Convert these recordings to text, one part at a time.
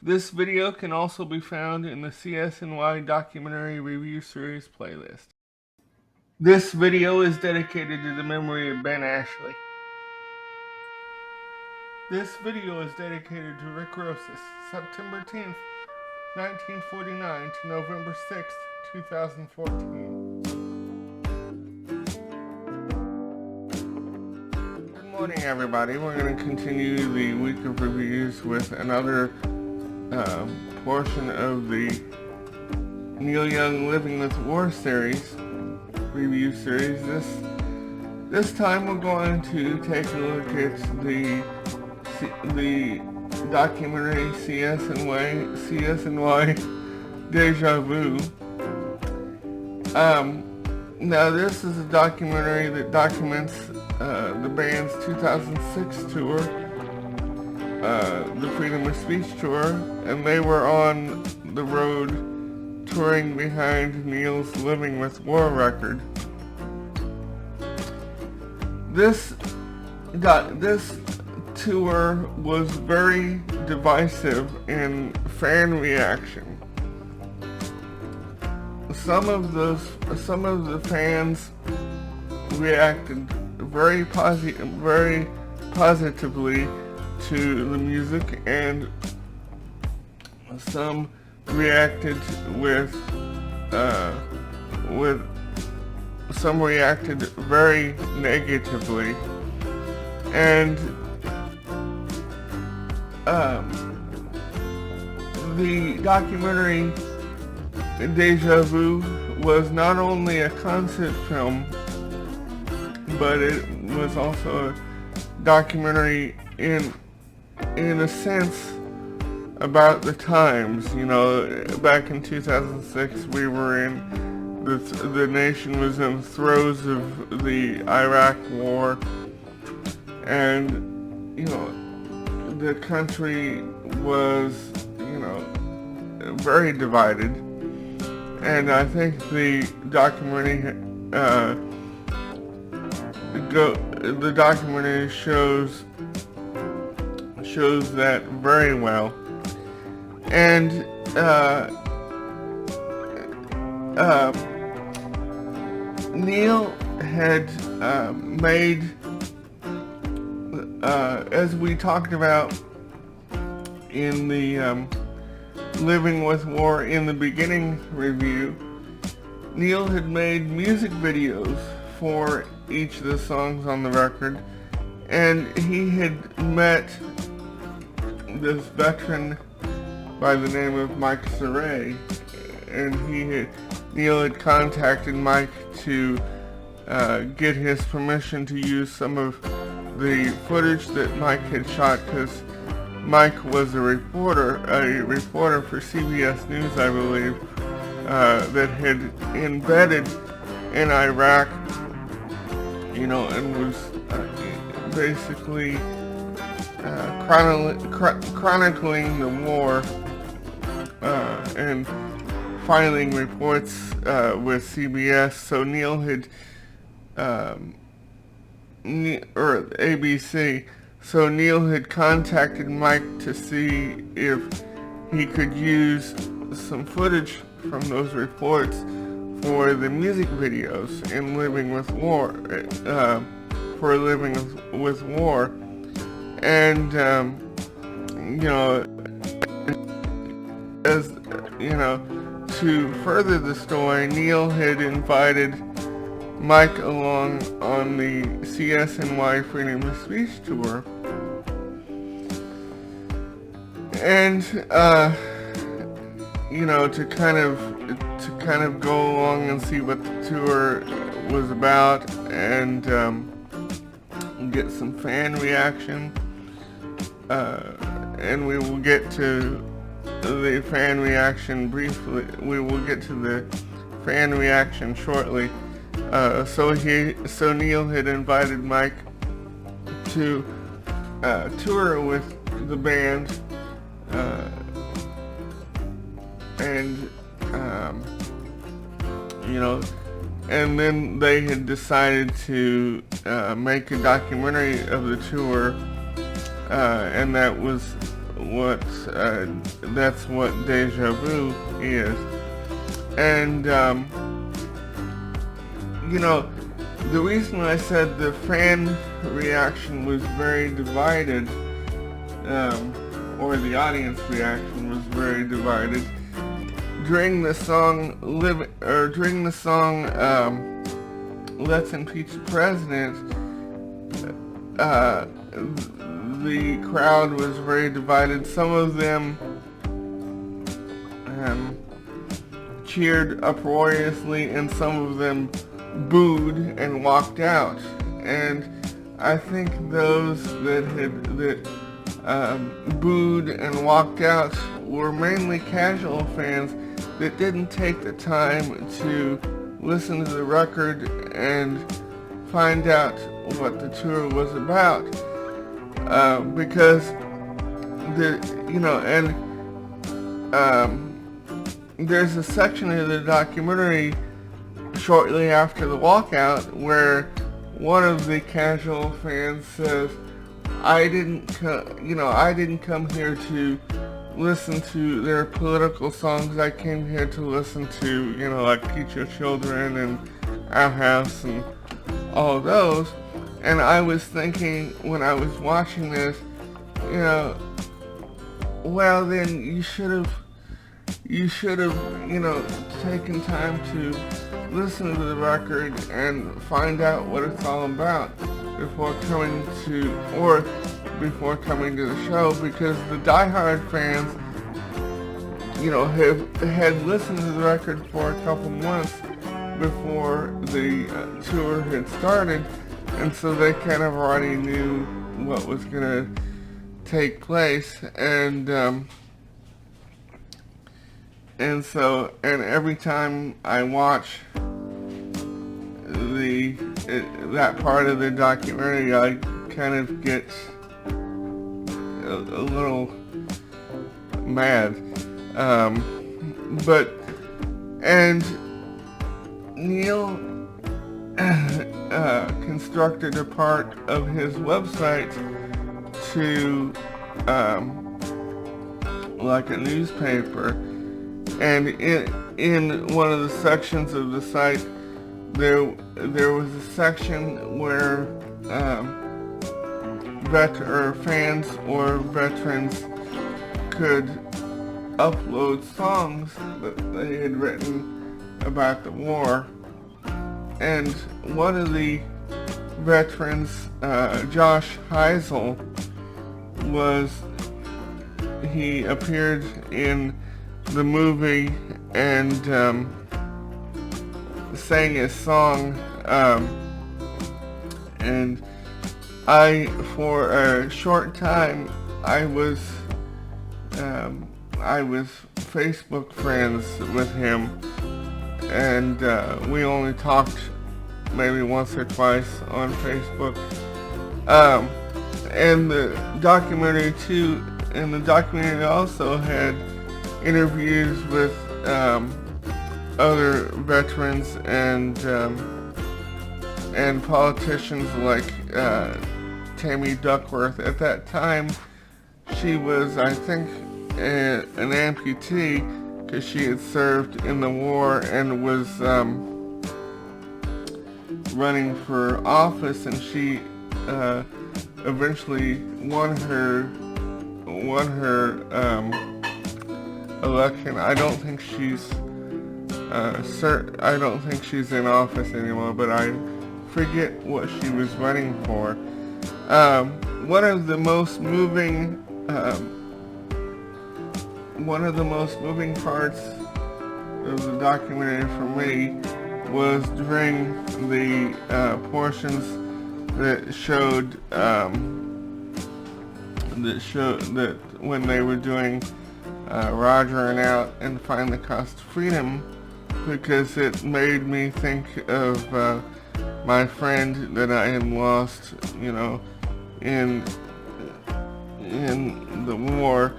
This video can also be found in the CSNY Documentary Review Series playlist. This video is dedicated to the memory of Ben Ashley. This video is dedicated to Rick Rosis, September 10th, 1949 to November 6th, 2014. Good morning, everybody. We're going to continue the week of reviews with another portion of the Neil Young Living with War series, review series. This time we're going to take a look at the documentary CSNY Deja Vu. Now this is a documentary that documents the band's 2006 tour, the Freedom of Speech tour, and they were on the road touring behind Neil's Living with War record. This tour was very divisive in fan reaction. Some of the fans reacted very positively to the music, and some reacted some reacted very negatively, and the documentary Deja Vu was not only a concept film, but it was also a documentary in a sense about the times. You know, back in 2006, we were in the nation was in the throes of the Iraq War, and you know, the country was, you know, very divided. And I think the documentary shows that very well. And Neil had made, as we talked about in the Living with War in the beginning review, Neil had made music videos for each of the songs on the record, and he had met this veteran by the name of Mike Saray, and Neil had contacted Mike to get his permission to use some of the footage that Mike had shot, because Mike was a reporter for CBS News, I believe, that had embedded in Iraq, you know, and was basically chronicling the war and filing reports with CBS. So Neil had, or ABC. So Neil had contacted Mike to see if he could use some footage from those reports for the music videos in Living with War, for Living with War. And, you know, as, you know, to further the story, Neil had invited Mike along on the CSNY Freedom of Speech tour. And, you know, to kind of go along and see what the tour was about, and get some fan reaction. And we will get to the fan reaction briefly. We will get to the fan reaction shortly. So Neil had invited Mike to tour with the band, and you know, and then they had decided to make a documentary of the tour, and that was that's what deja vu is. And the reason I said the fan reaction was very divided, or the audience reaction was very divided, during the song Let's Impeach the President, the crowd was very divided. Some of them cheered uproariously, and some of them booed and walked out. And I think those that booed and walked out were mainly casual fans that didn't take the time to listen to the record and find out what the tour was about, because there's a section of the documentary shortly after the walkout where one of the casual fans says, I didn't come here to listen to their political songs. I came here to listen to, like Teach Your Children and Our House and all those. And I was thinking when I was watching this, well then you should have, taken time to listen to the record and find out what it's all about before coming to the show, because the diehard fans, had listened to the record for a couple months before the tour had started, and so they kind of already knew what was going to take place, and every time I watch that part of the documentary, I kind of get a little mad. And Neil constructed a part of his website to like a newspaper, and in one of the sections of the site there was a section where fans or veterans could upload songs that they had written about the war. And one of the veterans, Josh Heisel, he appeared in the movie and sang his song, and for a short time, I was Facebook friends with him, and we only talked maybe once or twice on Facebook. And the documentary also had interviews with other veterans and politicians like Tammy Duckworth. At that time, she was, I think, an amputee because she had served in the war and was running for office, and she eventually won her election. I don't think she's in office anymore, but I forget what she was running for. One of the most moving parts of the documentary for me was during the portions that showed that when they were doing Roger and Out and Find the Cost of Freedom, because it made me think of my friend that I had lost, in the war.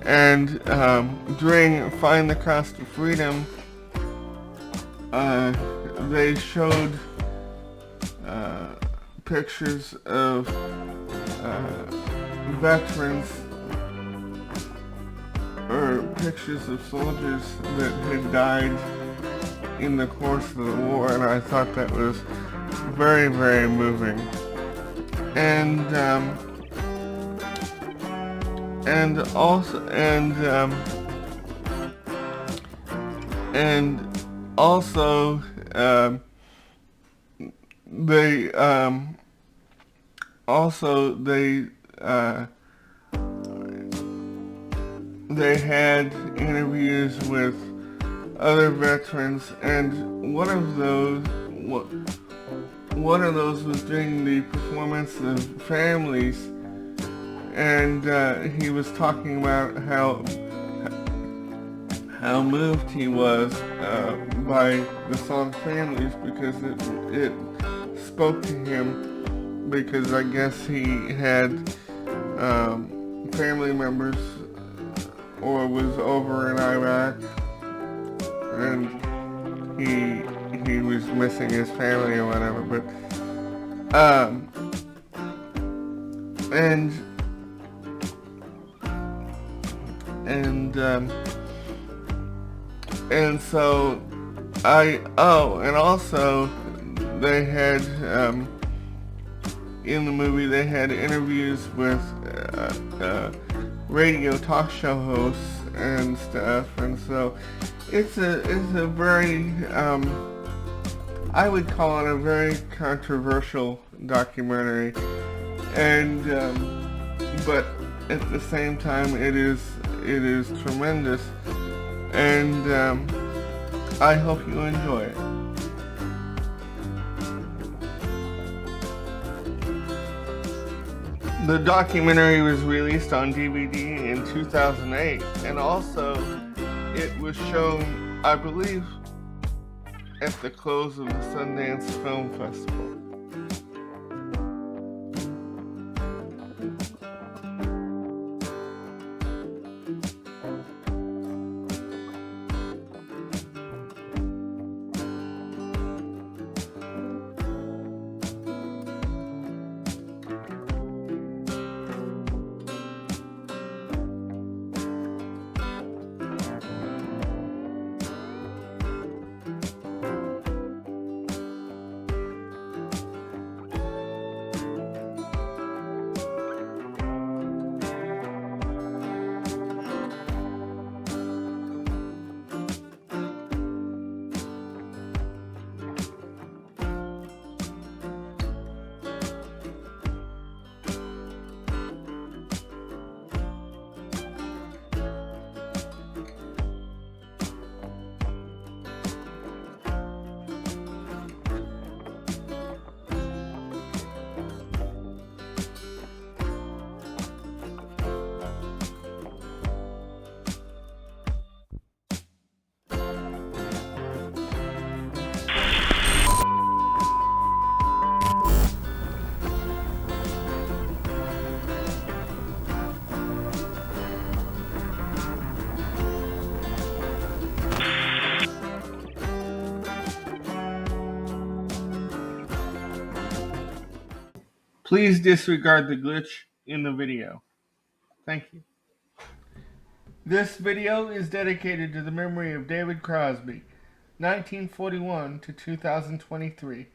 And during Find the Cost of Freedom, they showed pictures of veterans pictures of soldiers that had died in the course of the war, and I thought that was very, very moving. And also they also they had interviews with other veterans, and one of those was during the performance of Families, and he was talking about how moved he was by the song Families, because it spoke to him, because I guess he had family members or was over in Iraq, and he was missing his family or whatever, but and so and also they had in the movie they had interviews with radio talk show hosts and stuff, and so it's a very I would call it a very controversial documentary, and but at the same time it is tremendous, and I hope you enjoy it. The documentary was released on DVD in 2008, and also it was shown, I believe, at the close of the Sundance Film Festival. Please disregard the glitch in the video. Thank you. This video is dedicated to the memory of David Crosby, 1941 to 2023.